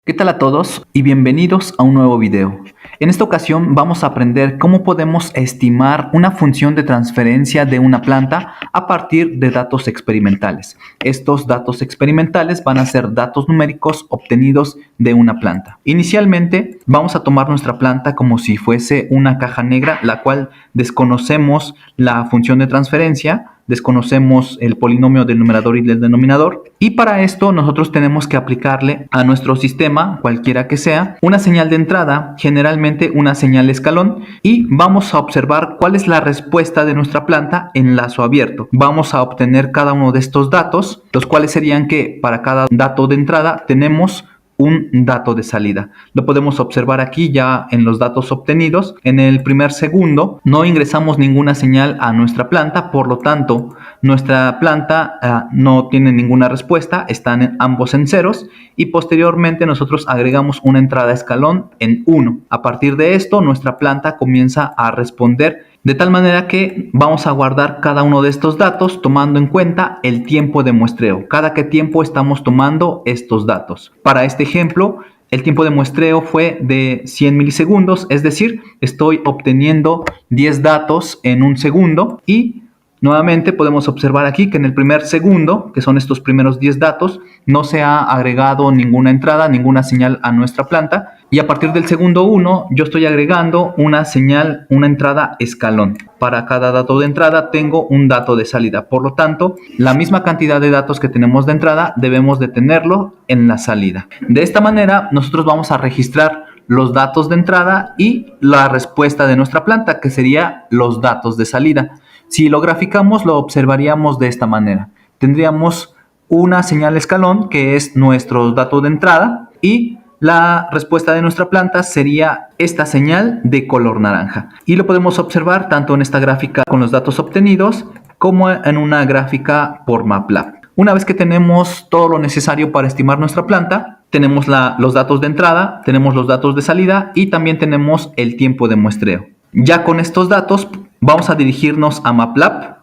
¿Qué tal a todos y bienvenidos a un nuevo video? En esta ocasión vamos a aprender cómo podemos estimar una función de transferencia de una planta a partir de datos experimentales. Estos datos experimentales van a ser datos numéricos obtenidos de una planta. Inicialmente vamos a tomar nuestra planta como si fuese una caja negra, la cual desconocemos la función de transferencia, desconocemos el polinomio del numerador y del denominador, y para esto nosotros tenemos que aplicarle a nuestro sistema, cualquiera que sea, una señal de entrada, generalmente una señal escalón, y vamos a observar cuál es la respuesta de nuestra planta en lazo abierto. Vamos a obtener cada uno de estos datos, los cuales serían que para cada dato de entrada tenemos un dato de salida. Lo podemos observar aquí ya en los datos obtenidos. En el primer segundo no ingresamos ninguna señal a nuestra planta, por lo tanto nuestra planta no tiene ninguna respuesta, están ambos en ceros, y posteriormente nosotros agregamos una entrada escalón en 1. A partir de esto nuestra planta comienza a responder, de tal manera que vamos a guardar cada uno de estos datos tomando en cuenta el tiempo de muestreo. Cada qué tiempo estamos tomando estos datos. Para este ejemplo, el tiempo de muestreo fue de 100 milisegundos, es decir, estoy obteniendo 10 datos en un segundo, y nuevamente podemos observar aquí que en el primer segundo, que son estos primeros 10 datos, no se ha agregado ninguna entrada, ninguna señal a nuestra planta. Y a partir del segundo 1, yo estoy agregando una señal, una entrada escalón. Para cada dato de entrada tengo un dato de salida. Por lo tanto, la misma cantidad de datos que tenemos de entrada debemos de tenerlo en la salida. De esta manera, nosotros vamos a registrar los datos de entrada y la respuesta de nuestra planta, que sería los datos de salida. Si lo graficamos, lo observaríamos de esta manera. Tendríamos una señal escalón, que es nuestro dato de entrada, y la respuesta de nuestra planta sería esta señal de color naranja. Y lo podemos observar tanto en esta gráfica con los datos obtenidos como en una gráfica por MATLAB. Una vez que tenemos todo lo necesario para estimar nuestra planta, tenemos los datos de entrada, tenemos los datos de salida y también tenemos el tiempo de muestreo. Ya con estos datos vamos a dirigirnos a MATLAB.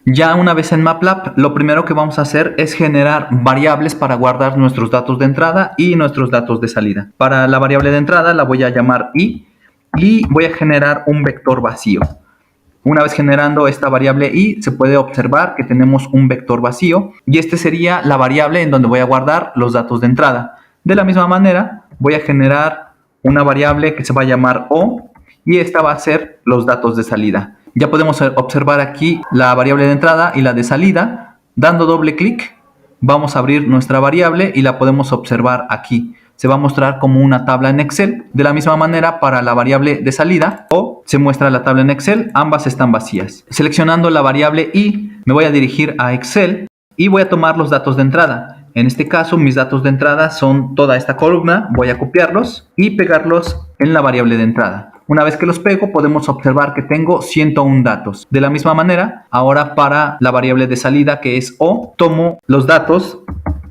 Ya una vez en MATLAB, lo primero que vamos a hacer es generar variables para guardar nuestros datos de entrada y nuestros datos de salida. Para la variable de entrada la voy a llamar i y voy a generar un vector vacío. Una vez generando esta variable i, se puede observar que tenemos un vector vacío y este sería la variable en donde voy a guardar los datos de entrada. De la misma manera, voy a generar una variable que se va a llamar o y esta va a ser los datos de salida. Ya podemos observar aquí la variable de entrada y la de salida. Dando doble clic, vamos a abrir nuestra variable y la podemos observar aquí. Se va a mostrar como una tabla en Excel. De la misma manera, para la variable de salida, o se muestra la tabla en Excel, ambas están vacías. Seleccionando la variable i, me voy a dirigir a Excel y voy a tomar los datos de entrada. En este caso, mis datos de entrada son toda esta columna. Voy a copiarlos y pegarlos en la variable de entrada. Una vez que los pego, podemos observar que tengo 101 datos. De la misma manera, ahora para la variable de salida, que es o, tomo los datos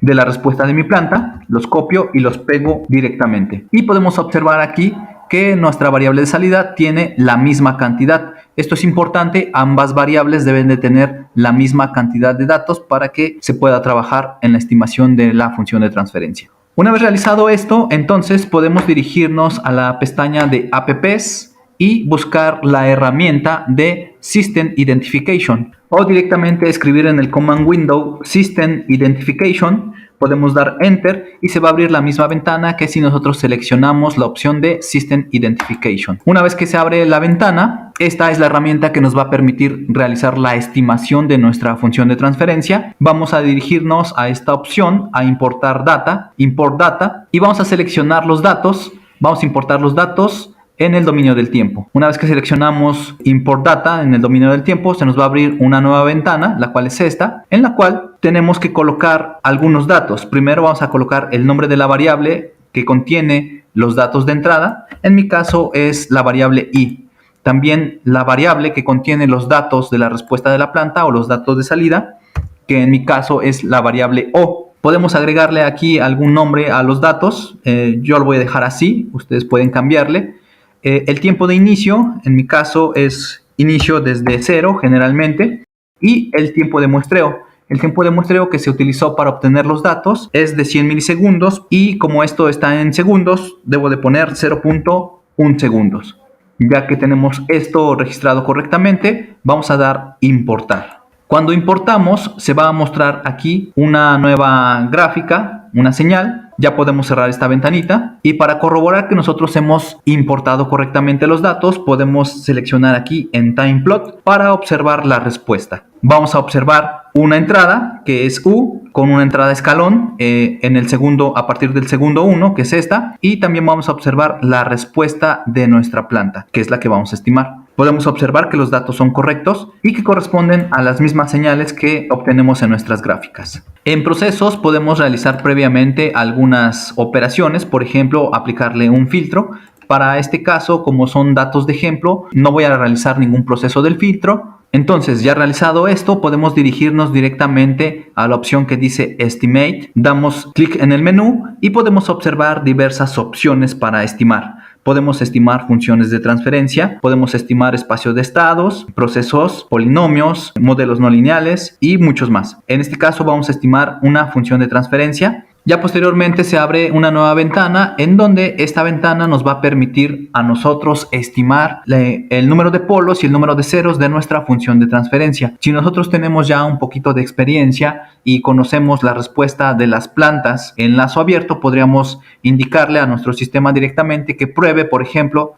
de la respuesta de mi planta, los copio y los pego directamente. Y podemos observar aquí que nuestra variable de salida tiene la misma cantidad. Esto es importante, ambas variables deben de tener la misma cantidad de datos para que se pueda trabajar en la estimación de la función de transferencia. Una vez realizado esto, entonces podemos dirigirnos a la pestaña de apps y buscar la herramienta de System Identification o directamente escribir en el command window System Identification. Podemos dar Enter y se va a abrir la misma ventana que si nosotros seleccionamos la opción de System Identification. Una vez que se abre la ventana, esta es la herramienta que nos va a permitir realizar la estimación de nuestra función de transferencia. Vamos a dirigirnos a esta opción, a importar data, import data, y vamos a seleccionar los datos. Vamos a importar los datos en el dominio del tiempo. Una vez que seleccionamos Import Data en el dominio del tiempo, se nos va a abrir una nueva ventana, la cual es esta, en la cual tenemos que colocar algunos datos. Primero vamos a colocar el nombre de la variable que contiene los datos de entrada. En mi caso es la variable i. También la variable que contiene los datos de la respuesta de la planta o los datos de salida, que en mi caso es la variable o. Podemos agregarle aquí algún nombre a los datos. Yo lo voy a dejar así, ustedes pueden cambiarle. El tiempo de inicio, en mi caso, es inicio desde 0 generalmente, y el tiempo de muestreo. El tiempo de muestreo que se utilizó para obtener los datos es de 100 milisegundos y como esto está en segundos, debo de poner 0.1 segundos. Ya que tenemos esto registrado correctamente, vamos a dar importar. Cuando importamos, se va a mostrar aquí una nueva gráfica, una señal. Ya podemos cerrar esta ventanita y para corroborar que nosotros hemos importado correctamente los datos, podemos seleccionar aquí en Timeplot para observar la respuesta. Vamos a observar una entrada que es U con una entrada escalón en el segundo, a partir del segundo 1, que es esta, y también vamos a observar la respuesta de nuestra planta, que es la que vamos a estimar. Podemos observar que los datos son correctos y que corresponden a las mismas señales que obtenemos en nuestras gráficas. En procesos podemos realizar previamente algunas operaciones, por ejemplo, aplicarle un filtro. Para este caso, como son datos de ejemplo, no voy a realizar ningún proceso del filtro. Entonces, ya realizado esto, podemos dirigirnos directamente a la opción que dice Estimate. Damos clic en el menú y podemos observar diversas opciones para estimar. Podemos estimar funciones de transferencia, podemos estimar espacio de estados, procesos, polinomios, modelos no lineales y muchos más. En este caso vamos a estimar una función de transferencia. Ya posteriormente se abre una nueva ventana en donde esta ventana nos va a permitir a nosotros estimar el número de polos y el número de ceros de nuestra función de transferencia. Si nosotros tenemos ya un poquito de experiencia y conocemos la respuesta de las plantas en lazo abierto, podríamos indicarle a nuestro sistema directamente que pruebe, por ejemplo,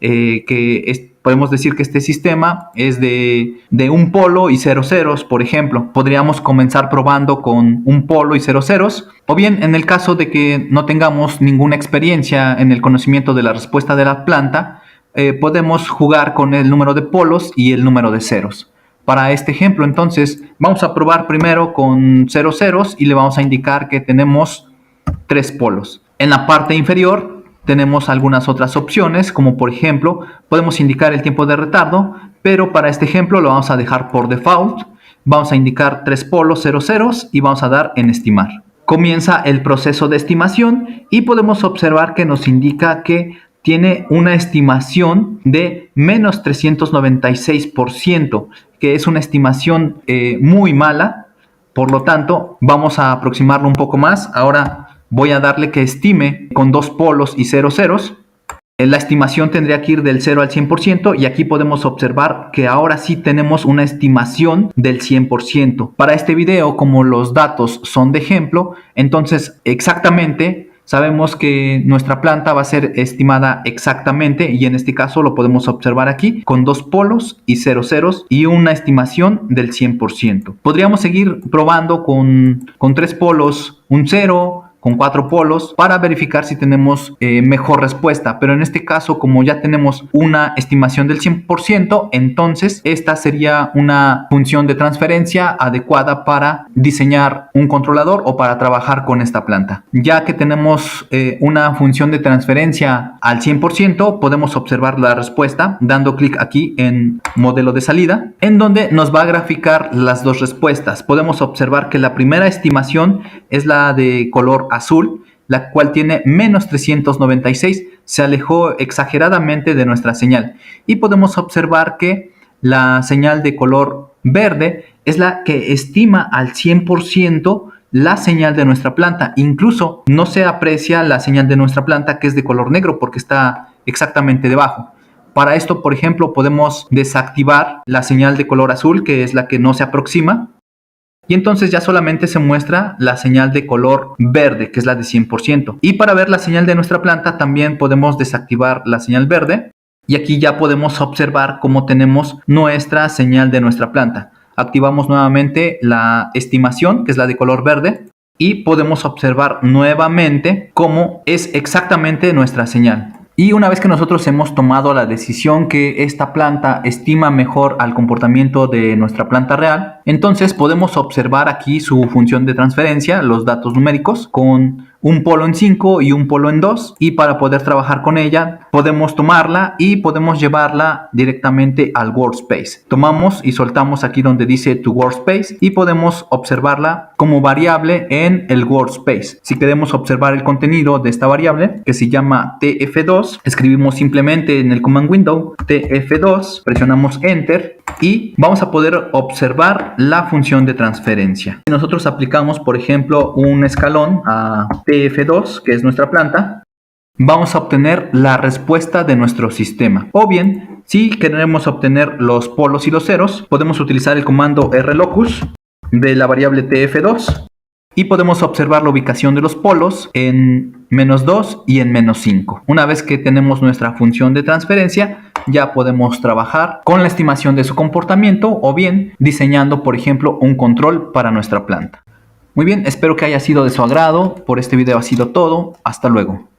podemos decir que este sistema es de un polo y 0 ceros, por ejemplo. Podríamos comenzar probando con un polo y 0 ceros. O bien, en el caso de que no tengamos ninguna experiencia en el conocimiento de la respuesta de la planta, podemos jugar con el número de polos y el número de ceros. Para este ejemplo, entonces, vamos a probar primero con 0 ceros y le vamos a indicar que tenemos 3 polos. En la parte inferior tenemos algunas otras opciones, como por ejemplo, podemos indicar el tiempo de retardo, pero para este ejemplo lo vamos a dejar por default. Vamos a indicar 3 polos 0 ceros y vamos a dar en estimar. Comienza el proceso de estimación y podemos observar que nos indica que tiene una estimación de menos 396%, que es una estimación muy mala. Por lo tanto, vamos a aproximarlo un poco más. Ahora voy a darle que estime con 2 polos y 0 ceros. La estimación tendría que ir del 0 al 100% y aquí podemos observar que ahora sí tenemos una estimación del 100%. Para este video, como los datos son de ejemplo, entonces exactamente sabemos que nuestra planta va a ser estimada exactamente y en este caso lo podemos observar aquí con 2 polos y 0 ceros y una estimación del 100%. Podríamos seguir probando con 3 polos, un 0, con 4 polos para verificar si tenemos mejor respuesta, pero en este caso como ya tenemos una estimación del 100%, entonces esta sería una función de transferencia adecuada para diseñar un controlador o para trabajar con esta planta. Ya que tenemos una función de transferencia al 100%, podemos observar la respuesta dando clic aquí en modelo de salida, en donde nos va a graficar las dos respuestas. Podemos observar que la primera estimación es la de color azul, la cual tiene menos 396, se alejó exageradamente de nuestra señal. Y podemos observar que la señal de color verde es la que estima al 100% la señal de nuestra planta. Incluso no se aprecia la señal de nuestra planta que es de color negro porque está exactamente debajo. Para esto, por ejemplo, podemos desactivar la señal de color azul, que es la que no se aproxima. Y entonces ya solamente se muestra la señal de color verde, que es la de 100%. Y para ver la señal de nuestra planta también podemos desactivar la señal verde. Y aquí ya podemos observar cómo tenemos nuestra señal de nuestra planta. Activamos nuevamente la estimación, que es la de color verde. Y podemos observar nuevamente cómo es exactamente nuestra señal. Y una vez que nosotros hemos tomado la decisión que esta planta estima mejor al comportamiento de nuestra planta real, entonces podemos observar aquí su función de transferencia, los datos numéricos, con un polo en 5 y un polo en 2, y para poder trabajar con ella podemos tomarla y podemos llevarla directamente al workspace. Tomamos y soltamos aquí donde dice to workspace y podemos observarla como variable en el workspace. Si queremos observar el contenido de esta variable, que se llama tf2, escribimos simplemente en el command window tf2, presionamos enter y vamos a poder observar la función de transferencia. Si nosotros aplicamos, por ejemplo, un escalón a TF2, que es nuestra planta, vamos a obtener la respuesta de nuestro sistema. O bien, si queremos obtener los polos y los ceros, podemos utilizar el comando rlocus de la variable TF2 y podemos observar la ubicación de los polos en -2 y en -5. Una vez que tenemos nuestra función de transferencia, ya podemos trabajar con la estimación de su comportamiento o bien diseñando, por ejemplo, un control para nuestra planta. Muy bien, espero que haya sido de su agrado. Por este video ha sido todo. Hasta luego.